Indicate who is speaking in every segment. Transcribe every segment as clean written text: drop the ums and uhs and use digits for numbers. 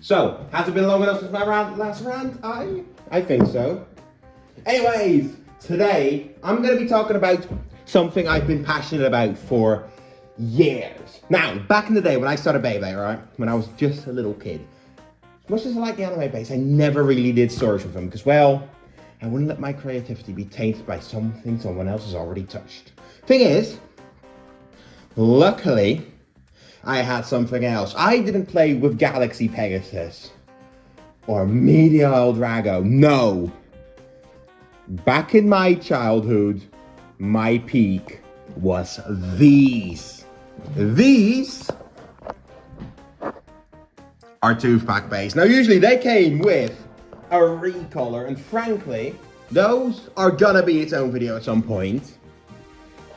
Speaker 1: So, has it been long enough since my last rant? I think so. Anyways, today I'm going to be talking about something I've been passionate about for years. Now, back in the day when I started Beyblade, right? When I was just a little kid, as much as I like the anime base, I never really did storage with them because, well, I wouldn't let my creativity be tainted by something someone else has already touched. Thing is, luckily, I had something else. I didn't play with Galaxy Pegasus or Meteor Drago. No. Back in my childhood, my peak was these. These are toothpack based. Now, usually they came with a recolor, and frankly, those are gonna be its own video at some point.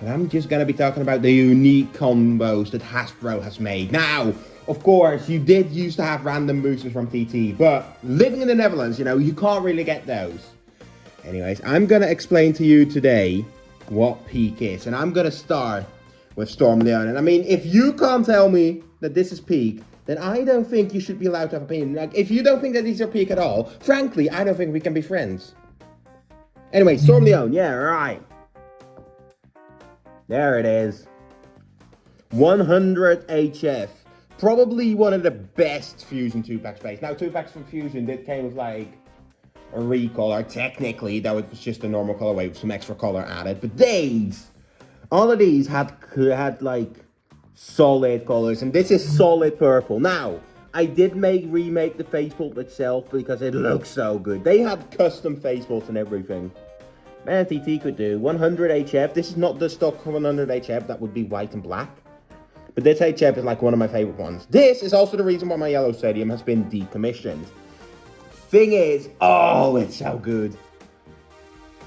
Speaker 1: But I'm just gonna be talking about the unique combos that Hasbro has made. Now, of course, you did used to have random boosters from TT, but living in the Netherlands, you know, you can't really get those. Anyways, I'm gonna explain to you today what peak is, and I'm gonna start with Storm Leon. And I mean, if you can't tell me that this is peak, then I don't think you should be allowed to have an opinion. Like, if you don't think that these are peak at all, frankly, I don't think we can be friends. Anyway, Storm Leon, yeah, right. There it is. 100 HF. Probably one of the best Fusion 2-packs based. Now, 2-packs from Fusion that came with like a recolor. Technically, that was just a normal colorway with some extra color added. But these, all of these had like solid colors, and this is solid purple. Now, I did remake the face pulp itself because it looks so good. They had custom face pulps and everything. Man, TT could do 100 HF. This is not the stock 100 HF. That would be white and black. But this HF is like one of my favorite ones. This is also the reason why my yellow stadium has been decommissioned. Thing is, oh, it's so good.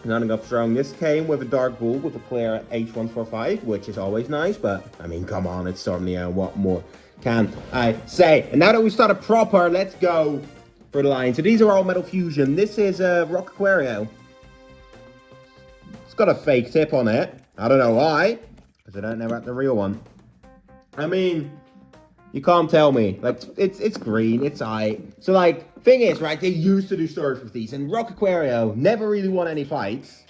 Speaker 1: Nothing got thrown. This came with a dark bull with a clear H145, which is always nice. But, I mean, come on, it's Storm Leon. What more can I say? And now that we started proper, let's go for the line. So these are all Metal Fusion. This is Rock Aquario. It's got a fake tip on it. I don't know why, because I don't know about the real one. I mean, you can't tell me. Like, it's green, it's aight. So, like, thing is, right, they used to do storage with these, and Rock Aquario never really won any fights.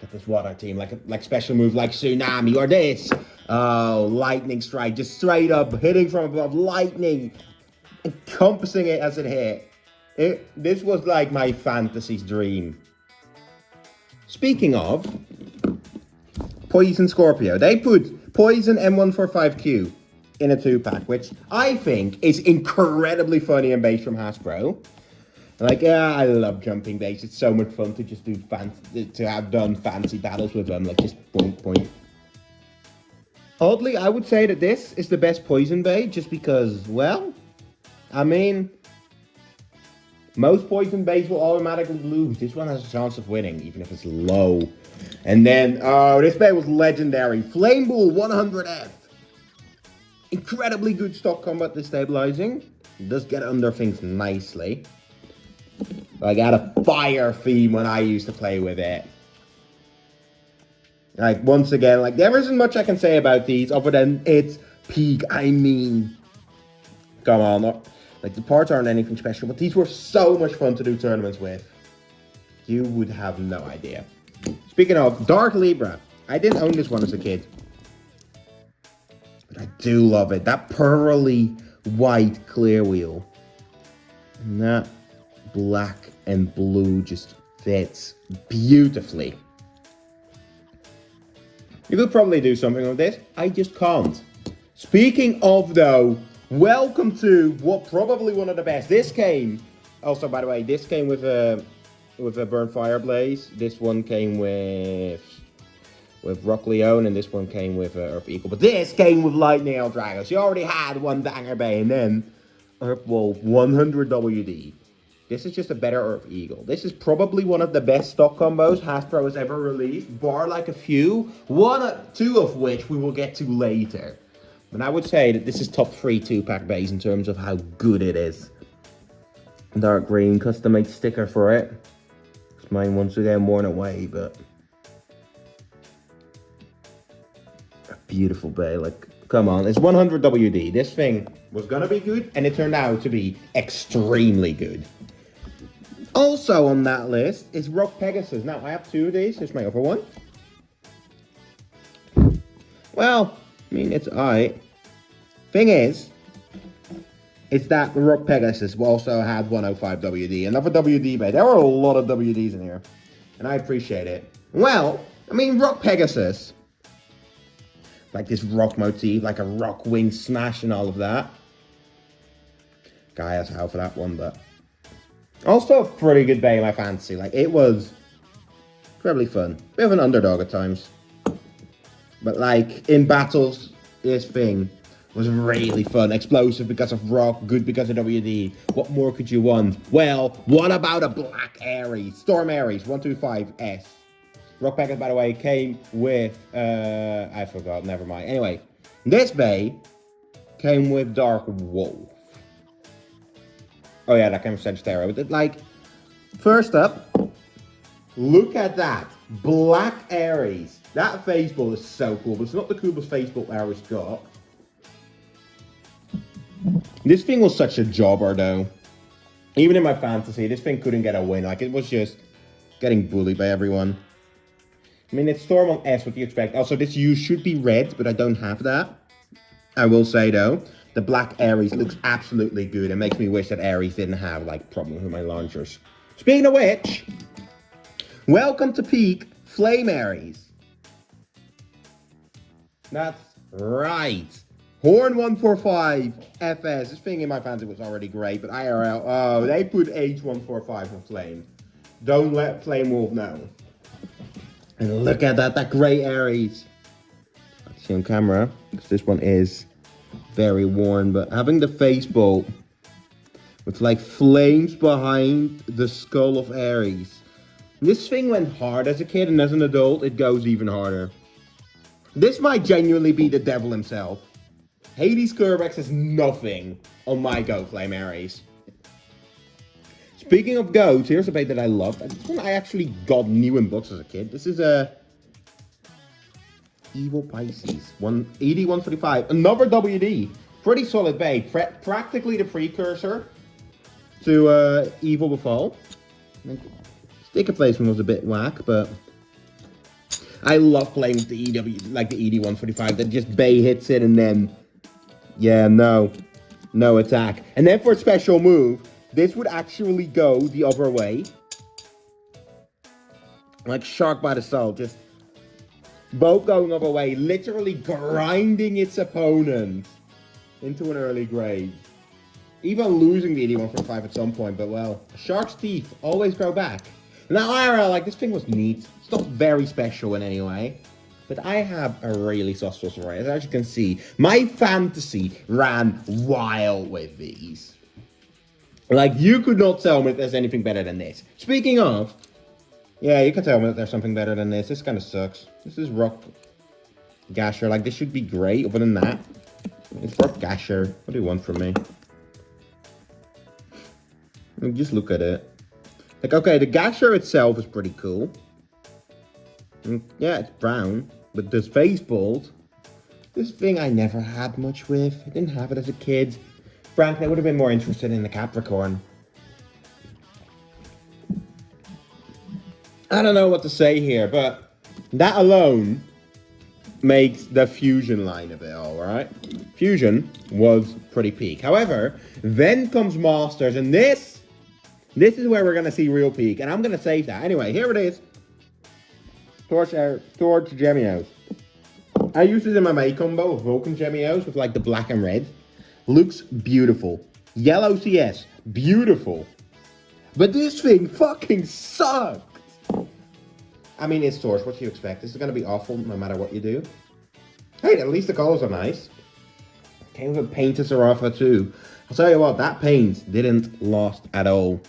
Speaker 1: Get this water team, like special move like Tsunami, or this. Oh, Lightning Strike, just straight up hitting from above, lightning, encompassing it as it hit. This was like my fantasy's dream. Speaking of Poison Scorpio, they put Poison M145Q in a 2-pack, which I think is incredibly funny and based from Hasbro. Like, yeah, I love jumping base. It's so much fun to just do to have done fancy battles with them, like just point. Oddly, I would say that this is the best Poison Bay, just because, well, I mean, most Poison Bays will automatically lose. This one has a chance of winning, even if it's low. And then, oh, this Bay was legendary. Flame Bull 100F. Incredibly good stock combat destabilizing. It does get under things nicely. I got a fire theme when I used to play with it. Like, once again, like, there isn't much I can say about these other than it's peak. I mean, come on. Like, the parts aren't anything special, but these were so much fun to do tournaments with. You would have no idea. Speaking of, Dark Libra. I didn't own this one as a kid. But I do love it. That pearly white clear wheel. And that black and blue just fits beautifully. You could probably do something with this. I just can't. Speaking of, though, welcome to what probably one of the best. This came, also by the way, this came with a Burn Fire Blaze. This one came with Rock Leon, and this one came with Earth Eagle. But this came with Lightning Drago. So you already had one Danger Bay, and then Earth Wolf 100 WD. This is just a better Earth Eagle. This is probably one of the best stock combos Hasbro has ever released, bar like a few, two of which we will get to later. And I would say that this is top 3 2-pack base in terms of how good it is. Dark green, custom made sticker for it. It's mine once again worn away, but a beautiful bay. Like, come on, it's 100 WD. This thing was gonna be good, and it turned out to be extremely good. Also on that list is Rock Pegasus. Now, I have 2 of these. Here's my other one. Well, I mean, it's alright. Thing is that the Rock Pegasus also had 105 WD. Another WD bay. There were a lot of WDs in here. And I appreciate it. Well, I mean, Rock Pegasus. Like this rock motif, like a rock wing smash and all of that. Guy has hell for that one, but... Also a pretty good bay in my fantasy. Like, it was incredibly fun. Bit of an underdog at times. But, like, in battles, this thing was really fun. Explosive because of rock, good because of WD. What more could you want? Well, what about a Black Ares? Storm Ares 125S. Rock Packet, by the way, came with, I forgot, never mind. Anyway, this bay came with Dark Wolf. Oh yeah, that came with Sagittario. But like, first up, look at that. Black Ares. That face build is so cool, but it's not the coolest face build Ares got. This thing was such a jobber, though. Even in my fantasy, this thing couldn't get a win. Like, it was just getting bullied by everyone. I mean, it's Storm on S, what do you expect? Also, this U should be red, but I don't have that. I will say, though, the Black Ares looks absolutely good. It makes me wish that Ares didn't have, like, problems with my launchers. Speaking of which, welcome to Peak Flame Ares. That's right. Horn 145 FS. This thing in my fantasy was already great, but IRL, oh, they put H145 on Flame. Don't let Flame Wolf know. And look at that great Ares. I can see on camera, because this one is very worn, but having the face bolt with like flames behind the skull of Ares. This thing went hard as a kid, and as an adult, it goes even harder. This might genuinely be the devil himself. Hades Kerbex has nothing on my Go Flame Ares. Speaking of goats, here's a bait that I love. This one I actually got new in books as a kid. This is a Evil Pisces 180 145. Another WD. Pretty solid bait. Practically the precursor to Evil Befall. Sticker placement was a bit whack, but I love playing with the EW, like the ED 145. That just bay hits it and then, yeah, no attack. And then for a special move, this would actually go the other way. Like Shark by the Soul, just both going other way, literally grinding its opponent into an early grave. Even losing the 8145 at some point, but well, Shark's teeth always grow back. Now, IRL, like, this thing was neat. It's not very special in any way, but I have a really soft spot for it. As you can see, my fantasy ran wild with these. Like, you could not tell me if there's anything better than this. Speaking of, yeah, you can tell me that there's something better than this. This kind of sucks. This is Rock Gasher. Like, this should be great. Other than that, it's Rock Gasher. What do you want from me? Just look at it. Like, okay, the Gasher itself is pretty cool. And yeah, it's brown. But this face bolt, this thing I never had much with. I didn't have it as a kid. Frankly, I would have been more interested in the Capricorn. I don't know what to say here, but that alone makes the Fusion line of it all, right? Fusion was pretty peak. However, then comes Masters, and this is where we're going to see real peak, and I'm going to save that. Anyway, here it is. Torch Gemios. I used it in my May combo of Vulcan Gemios with like the black and red. Looks beautiful. Yellow CS, beautiful. But this thing fucking sucked. I mean, it's Torch, what do you expect? This is going to be awful no matter what you do. Hey, at least the colors are nice. Came with a Painted Sarafa too. I'll tell you what, that paint didn't last at all.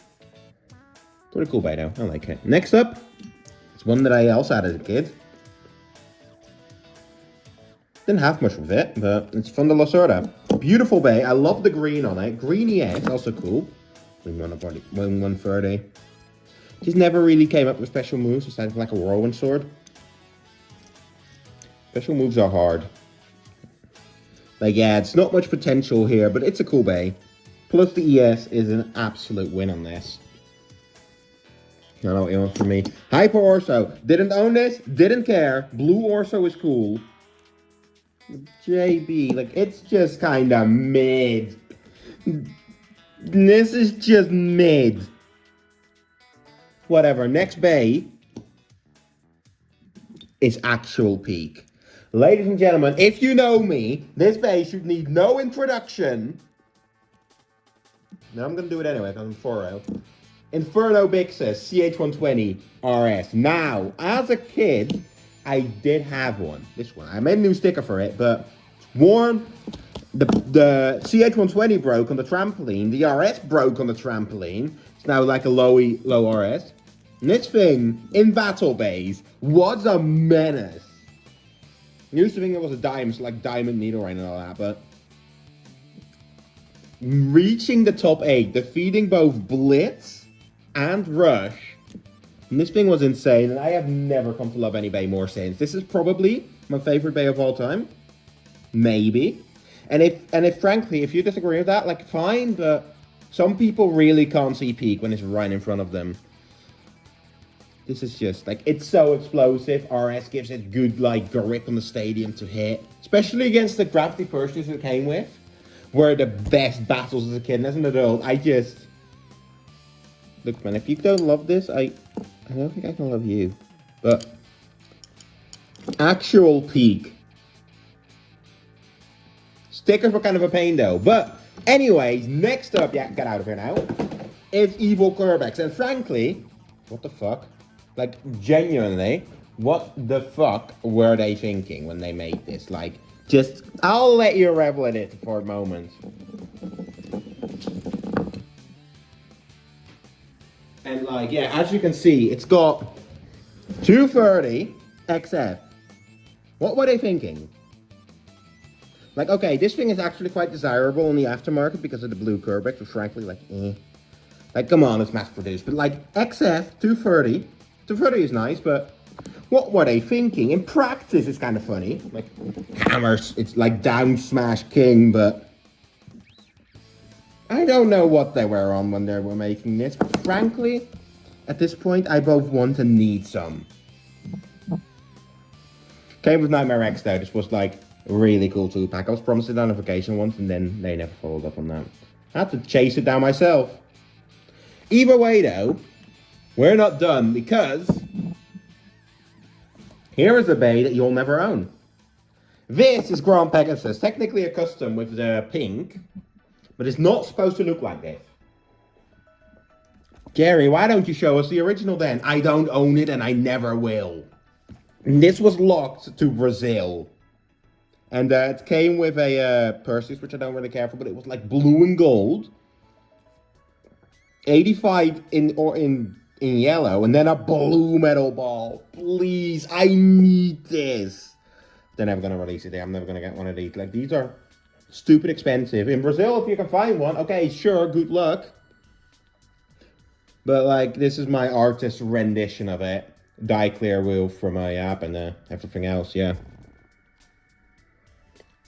Speaker 1: Pretty cool though, I like it. Next up, it's one that I also had as a kid. Didn't have much with it, but it's from the Lacerda. Beautiful bay. I love the green on it. Green EX, also cool. Wing 130. Just never really came up with special moves besides like a whirlwind sword. Special moves are hard. Like, yeah, it's not much potential here, but it's a cool bay. Plus the ES is an absolute win on this. I don't know what you want from me. Hyper Orso. Didn't own this. Didn't care. Blue Orso is cool. JB. Like, it's just kind of mid. This is just mid. Whatever. Next bay is actual peak. Ladies and gentlemen, if you know me, this bay should need no introduction. Now I'm going to do it anyway because I'm 4-0. Inferno Bixus CH120 RS. Now, as a kid, I did have one. This one. I made a new sticker for it, but it's worn. The CH120 broke on the trampoline. The RS broke on the trampoline. It's now like a low RS. And this thing, in battle bays, was a menace. I used to think it was a diamond, like diamond needle ring and all that, but reaching the top 8, defeating both Blitz and Rush, and this thing was insane, and I have never come to love any bay more since. This is probably my favorite bay of all time. Maybe. And if frankly, if you disagree with that, like, fine, but some people really can't see peak when it's right in front of them. This is just, like, it's so explosive. RS gives it good, like, grip on the stadium to hit. Especially against the gravity purchase it came with. Were the best battles as a kid and as an adult. Look, man, if you don't love this, I don't think I can love you. But actual peak. Stickers were kind of a pain, though. But anyways, next up, yeah, get out of here now, is Evil Kerbex. And frankly, what the fuck? Like, genuinely, what the fuck were they thinking when they made this? Like, just, I'll let you revel in it for a moment. And like, yeah, as you can see, it's got 230 XF. What were they thinking? Like, okay, this thing is actually quite desirable in the aftermarket because of the blue Kerbex, but frankly, like, eh. Like, come on, it's mass produced. But like, XF, 230. 230 is nice, but what were they thinking? In practice, it's kind of funny. Like, hammers, it's like down smash king, but I don't know what they were on when they were making this, but frankly, at this point, I both want and need some. Came with Nightmare X though. This was like a really cool 2-pack. I was promised a notification once, and then they never followed up on that. I had to chase it down myself. Either way though, we're not done because here is a bay that you'll never own. This is Grand Pegasus, technically a custom with the pink, but it's not supposed to look like this. Jerry, why don't you show us the original then? I don't own it and I never will. And this was locked to Brazil. And it came with a Perseus, which I don't really care for, but it was like blue and gold. 85 in yellow, and then a blue metal ball. Please, I need this. They're never going to release it there. I'm never going to get one of these. Like, these are stupid expensive. In Brazil, if you can find one, okay, sure, good luck. But, like, this is my artist rendition of it. Dye clear wheel for my app and everything else, yeah.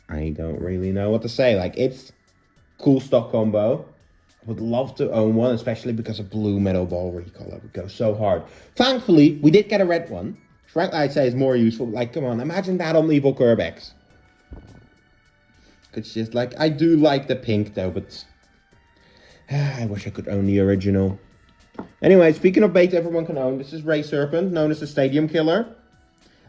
Speaker 1: I don't really know what to say. Like, it's cool stock combo. Would love to own one, especially because of blue metal ball recolor would go so hard. Thankfully, we did get a red one. Frankly, I'd say is more useful. Like, come on, imagine that on Evil Kerbex. It's just like, I do like the pink though, but I wish I could own the original. Anyway, speaking of bait everyone can own, this is Ray Serpent, known as the Stadium Killer.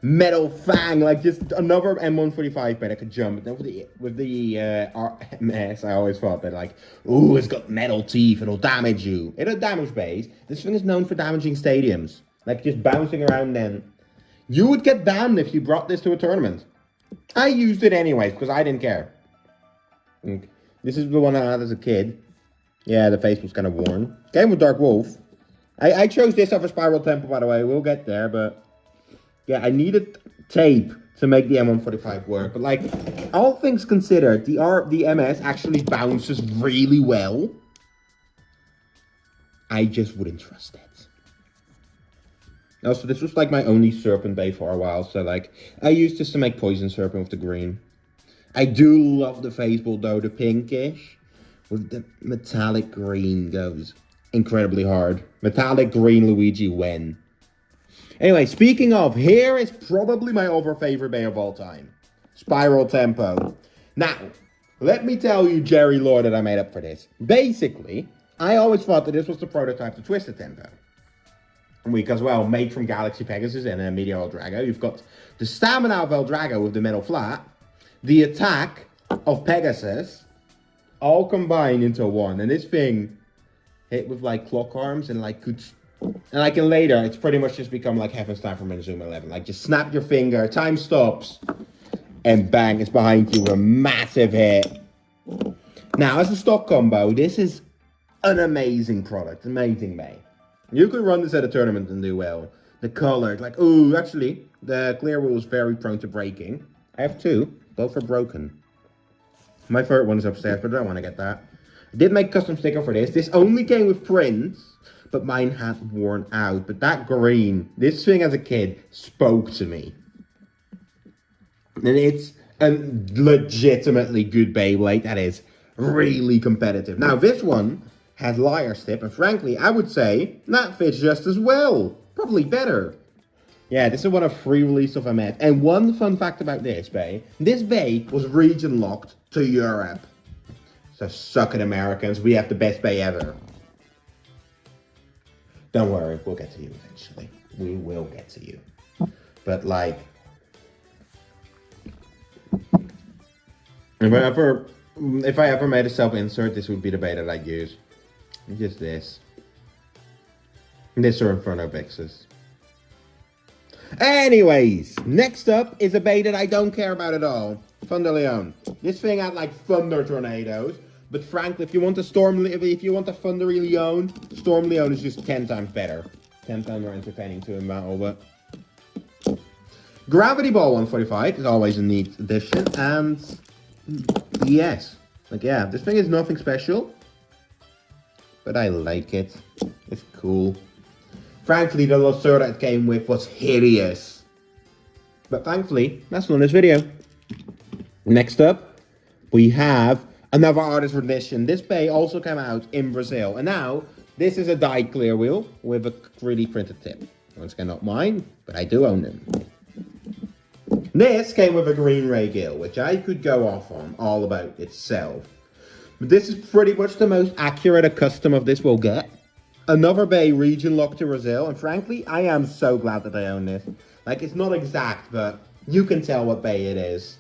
Speaker 1: Metal Fang, like just another M145 bait that could jump. But then with the RMS, I always thought that like, ooh, it's got metal teeth, it'll damage you. It'll damage bays. This thing is known for damaging stadiums. Like just bouncing around then. You would get banned if you brought this to a tournament. I used it anyways, because I didn't care. This is the one I had as a kid. Yeah, the face was kind of worn. Came with Dark Wolf. I chose this over Spiral Temple, by the way. We'll get there, but yeah, I needed tape to make the M145 work. But like, all things considered, the MS actually bounces really well. I just wouldn't trust it. Also, this was like my only Serpent bay for a while. So like, I used this to make Poison Serpent with the green. I do love the face build though, the pinkish with the metallic green goes incredibly hard. Metallic green Luigi win. Anyway, speaking of, here is probably my other favorite bay of all time. Spiral Tempo. Now, let me tell you Jerry lore that I made up for this. Basically, I always thought that this was the prototype to Twisted Tempo. Because, well, made from Galaxy Pegasus and Meteor Eldrago, you've got the stamina of Eldrago with the metal flat, the attack of Pegasus, all combined into one. And this thing hit with like clock arms and like could, and like in later, it's pretty much just become like Heaven's Time from Inazuma 11. Like just snap your finger, time stops, and bang, it's behind you with a massive hit. Now, as a stock combo, this is an amazing product, amazing May. You could run this at a tournament and do well. The color, like, ooh, actually, the clear wheel is very prone to breaking. I have two, both are broken. My favorite one is upstairs, but I don't want to get that. I did make a custom sticker for this. This only came with prints, but mine had worn out. But that green, this thing as a kid spoke to me. And it's a legitimately good Beyblade that is really competitive. Now, this one has Liar's Tip, and frankly, I would say that fits just as well. Probably better. Yeah, this is one of 3 releases of MF. And one fun fact about this bay was region locked to Europe. So suck it, Americans, we have the best bay ever. Don't worry, we'll get to you eventually. We will get to you. But like, if I ever made a self-insert, this would be the bay that I'd use. Just this. This or Inferno Vixes. Anyways, next up is a bay that I don't care about at all. Thunder Leon. This thing had like thunder tornadoes, but frankly, if you want a Thunder Leon, Storm Leon is just 10 times better. 10 times more entertaining to in battle, but Gravity Ball 145 is always a neat addition, and yes, like yeah, this thing is nothing special, but I like it. It's cool. Frankly, the Losura it came with was hideous. But thankfully, that's not this video. Next up, we have another artist rendition. This bay also came out in Brazil. And now, this is a dyed clear wheel with a 3D printed tip. Once again, not mine, but I do own them. This came with a green ray gill, which I could go off on all about itself. But this is pretty much the most accurate a custom of this will get. Another bay region locked to Brazil, and frankly, I am so glad that I own this. Like, it's not exact, but you can tell what bay it is.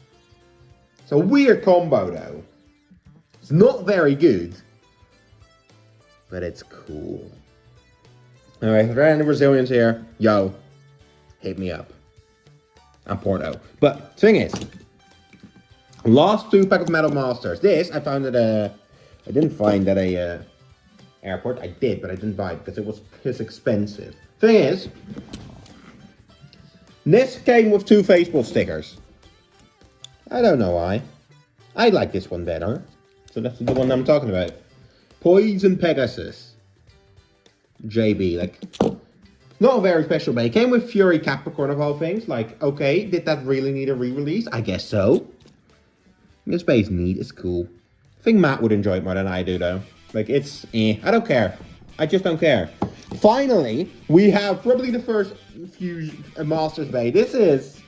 Speaker 1: It's a weird combo, though. It's not very good, but it's cool. Alright, if there are any Brazilians here, yo, hit me up. I'm Porto. But, thing is, last 2-pack of Metal Masters. This, I found at a, I didn't find at a, airport. I did, but I didn't buy it because it was piss expensive. Thing is, this came with 2 Facebook stickers. I don't know why. I like this one better. So that's the one I'm talking about. Poison Pegasus. JB, like, not a very special bay. It came with Fury Capricorn of all things. Like, okay, did that really need a re-release? I guess so. This bay's neat, it's cool. I think Matt would enjoy it more than I do, though. Like, it's, I don't care. I just don't care. Finally, we have probably the first Fusion Masters Bay. This is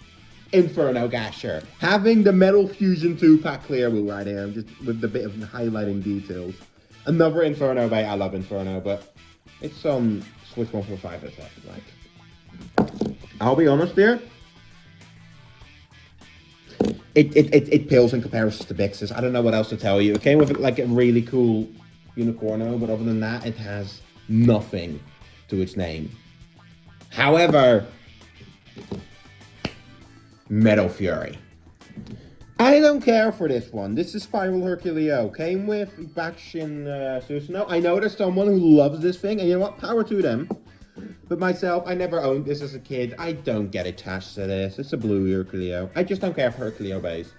Speaker 1: Inferno Gasher. Having the Metal Fusion 2-pack clear wheel right here, just with the bit of highlighting details. Another Inferno Bay. I love Inferno, but it's on Switch 145 as well. Like, I'll be honest here. It pales in comparison to Bix's. I don't know what else to tell you. It came with like a really cool Unicorno, but other than that, it has nothing to its name. However, Metal Fury. I don't care for this one. This is Spiral Herculeo. Came with Bakshin Susanoo. I know there's someone who loves this thing, and you know what? Power to them. But myself, I never owned this as a kid. I don't get attached to this. It's a blue Herculeo. I just don't care for Herculeo base.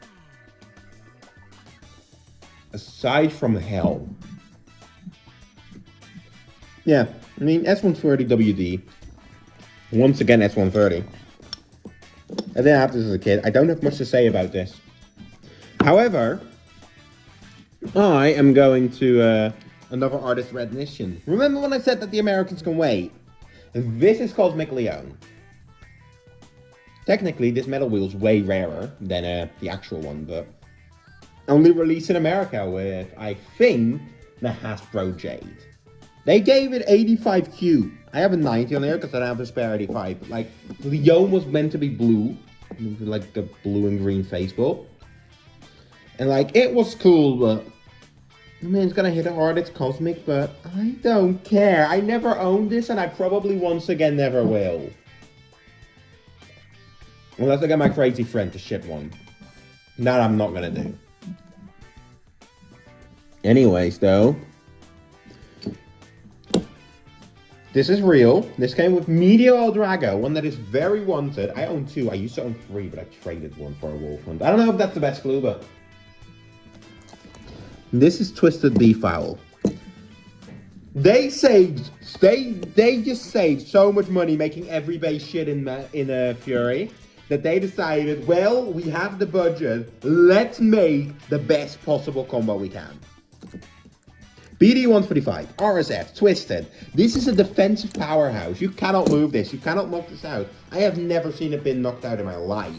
Speaker 1: Aside from Hell. Yeah, I mean, S130 WD. Once again, S130. I didn't have this as a kid. I don't have much to say about this. However, I am going to another artist recognition. Remember when I said that the Americans can wait? This is Cosmic Leon. Technically, this metal wheel is way rarer than the actual one, but only released in America with, I think, the Hasbro Jade. They gave it 85Q. I have a 90 on there because I don't have a spare 85. But like, Leon was meant to be blue, like the blue and green Facebook. And like, it was cool, but I mean, it's gonna hit hard, it's Cosmic, but I don't care. I never owned this, and I probably once again never will. Unless I get my crazy friend to ship one. That I'm not gonna do. Anyways, though. This is real. This came with Medio El Drago, one that is very wanted. I own 2. I used to own 3, but I traded one for a wolf hunt. I don't know if that's the best glue, but... This is Twisted Beefowl. They just saved so much money making every base shit in Fury that they decided, well, we have the budget, let's make the best possible combo we can. BD-145, RSF, Twisted. This is a defensive powerhouse. You cannot move this. You cannot knock this out. I have never seen it been knocked out in my life.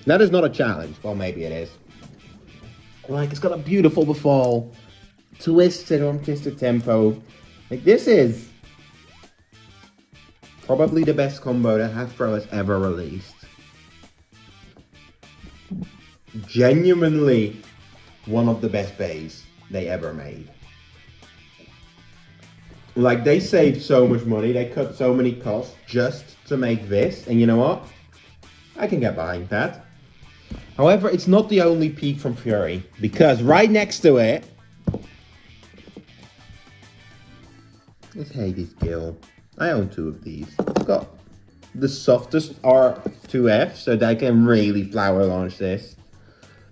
Speaker 1: That is not a challenge. Well, maybe it is. Like, it's got a beautiful befall. Twisted on Twisted Tempo. Like, this is probably the best combo that Hasbro has ever released. Genuinely one of the best bays they ever made. Like, they saved so much money, they cut so many costs just to make this, and you know what? I can get behind that. However, it's not the only peak from Fury, because right next to it is Hades Gill. I own 2 of these. It's got the softest R2F, so they can really flower launch this.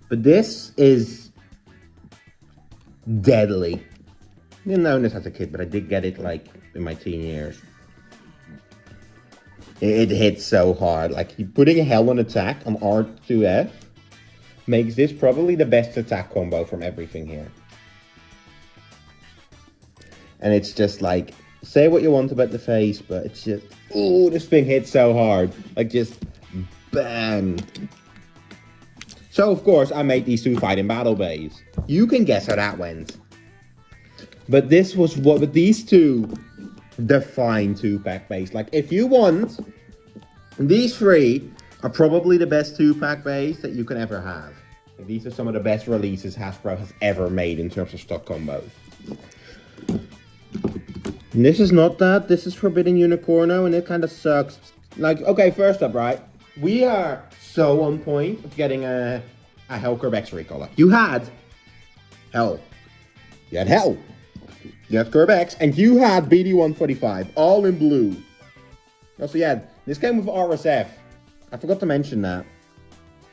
Speaker 1: But this is deadly. I didn't own this as a kid, but I did get it like in my teen years. It hits so hard. Like, putting a hell on attack on R2F makes this probably the best attack combo from everything here. And it's just like, say what you want about the face, but it's just, ooh, this thing hits so hard. Like, just bang. So, of course, I made these 2 fighting battle bays. You can guess how that went. But this was what, with these 2 define 2-pack bays. Like, if you want, these 3 are probably the best 2-pack bays that you can ever have. And these are some of the best releases Hasbro has ever made in terms of stock combos. And this is not that. This is Forbidden Unicorno, and it kind of sucks. Like, okay, first up, right? We are so on point of getting a Hell Curb X recolor. You had Hell. You had Hell. You had Curb X, and you had BD-145, all in blue. Also, yeah, this came with RSF. I forgot to mention that.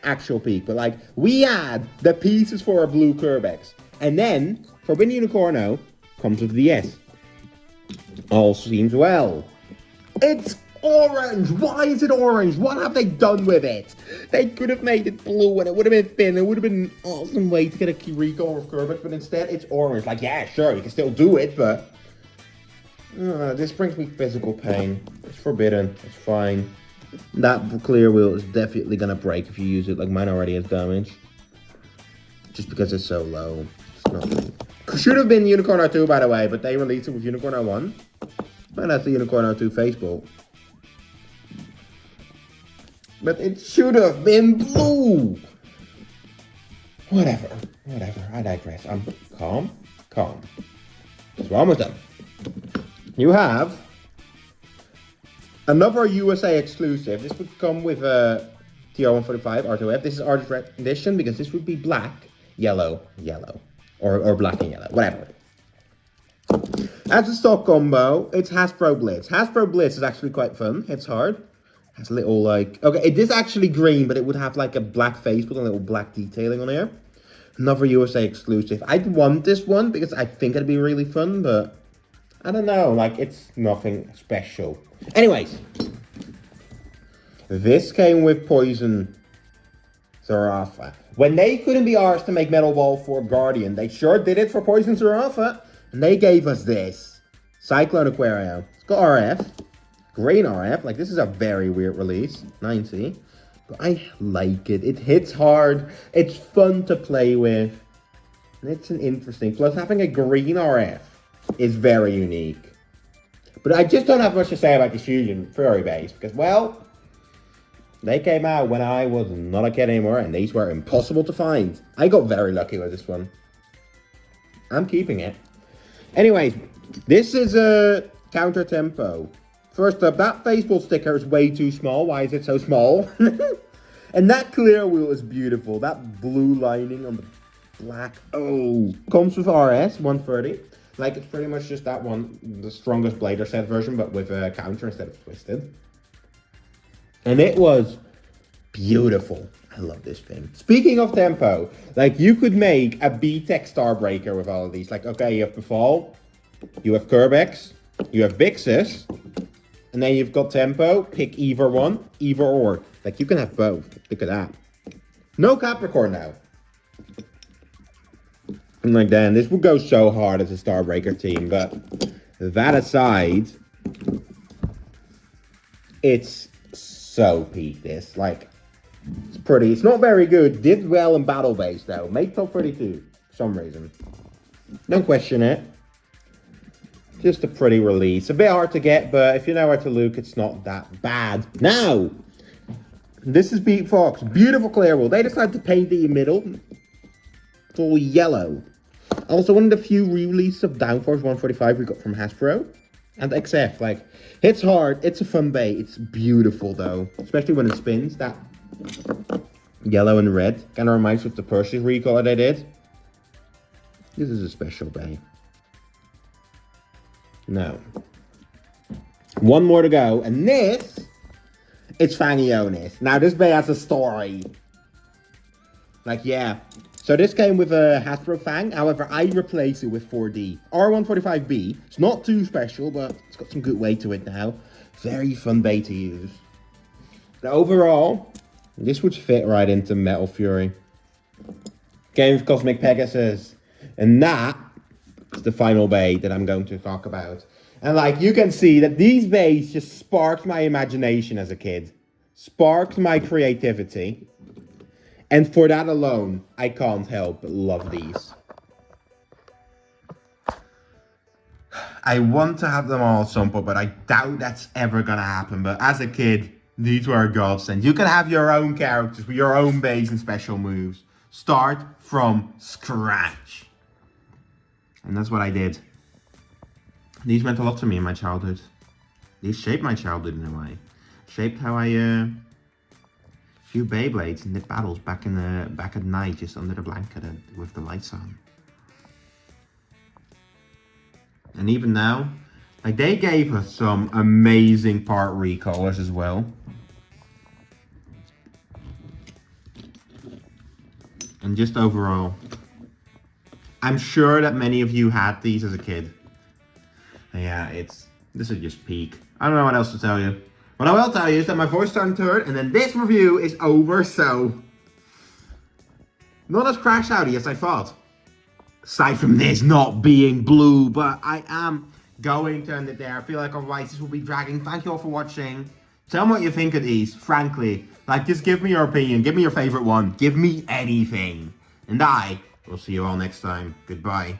Speaker 1: Actual peak, but like, we had the pieces for a blue Curb X. And then, Forbidden Unicorno comes with the S. All seems well. It's orange! Why is it orange? What have they done with it? They could have made it blue and it would have been thin. It would have been an awesome way to get a recall of Curb X, but instead it's orange. Like, yeah, sure, you can still do it, but this brings me physical pain. It's forbidden. It's fine. That clear wheel is definitely gonna break if you use it. Like, mine already has damage. Just because it's so low. It's nothing. Should have been Unicorn R2, by the way, but they released it with Unicorn R1. And that's the Unicorn R2 Facebook. But it should have been blue. Whatever. I digress. I'm calm. So we're almost done. You have another USA exclusive. This would come with a TR-145 R2F. This is artist rendition because this would be black, yellow. Or black and yellow, whatever. As a stock combo, it's Hasbro Blitz. Hasbro Blitz is actually quite fun. Hits hard. Has a little, like... Okay, it is actually green, but it would have, like, a black face with a little black detailing on here. Another USA exclusive. I'd want this one because I think it'd be really fun, but... I don't know. Like, it's nothing special. Anyways. This came with Poison Zarafa. When they couldn't be arsed to make Metal Ball for Guardian, they sure did it for Poison Zarafa. And they gave us this. Cyclone Aquario. It's got RF. Green RF. Like, this is a very weird release. 90. But I like it. It hits hard. It's fun to play with. And it's an interesting. Plus, having a green RF is very unique. But I just don't have much to say about the Fusion Fury base. Because, well, they came out when I was not a kid anymore. And these were impossible to find. I got very lucky with this one. I'm keeping it. Anyways, this is a counter tempo. First up, that baseball sticker is way too small. Why is it so small? And that clear wheel is beautiful. That blue lining on the black. Oh, comes with RS 130. Like, it's pretty much just that one, the strongest Blader set version, but with a counter instead of twisted. And it was beautiful. I love this thing. Speaking of tempo, like, you could make a B-Tech Starbreaker with all of these. Like, okay, you have Befall, you have Kerbex, you have Bixis, and then you've got tempo. Pick either one, either or. Like, you can have both. Look at that. No Capricorn now. I'm like, damn, this would go so hard as a Starbreaker team, but that aside, it's so peak, this. Like, it's pretty. It's not very good. Did well in Battle Base, though. Made top 32 for some reason. Don't question it. Just a pretty release. A bit hard to get, but if you know where to look, it's not that bad. Now, this is Beat Fox. Beautiful clear wheel. They decided to paint the middle. It's all yellow. Also, one of the few re-releases of Downforce 145 we got from Hasbro. And XF. Like, it's hard. It's a fun bait. It's beautiful, though. Especially when it spins. That yellow and red kind of reminds me of the Perseus recolor they did. This is a special bait. No. One more to go. And this, it's Fangionis. Now, this bay has a story. Like, yeah. So this came with a Hasbro Fang. However, I replaced it with 4D. R145B. It's not too special, but it's got some good weight to it now. Very fun bay to use. Now, overall, this would fit right into Metal Fury. Game of Cosmic Pegasus. And that is the final bay that I'm going to talk about. And like, you can see that these bays just sparked my imagination as a kid. Sparked my creativity. And for that alone, I can't help but love these. I want to have them all at some point, but I doubt that's ever going to happen. But as a kid, these were a godsend. You can have your own characters with your own base and special moves. Start from scratch. And that's what I did. These meant a lot to me in my childhood. These shaped my childhood in a way. Shaped how I few Beyblades and did battles back at night, just under the blanket and with the lights on. And even now, like, they gave us some amazing part recolors as well. And just overall, I'm sure that many of you had these as a kid. Yeah, this is just peak. I don't know what else to tell you. What I will tell you is that my voice started to hurt, and then this review is over, so not as Crashouty as I thought. Aside from this not being blue, but I am going to end it there. I feel like otherwise this will be dragging. Thank you all for watching. Tell me what you think of these, frankly. Like, just give me your opinion. Give me your favorite one. Give me anything. And I will see you all next time. Goodbye.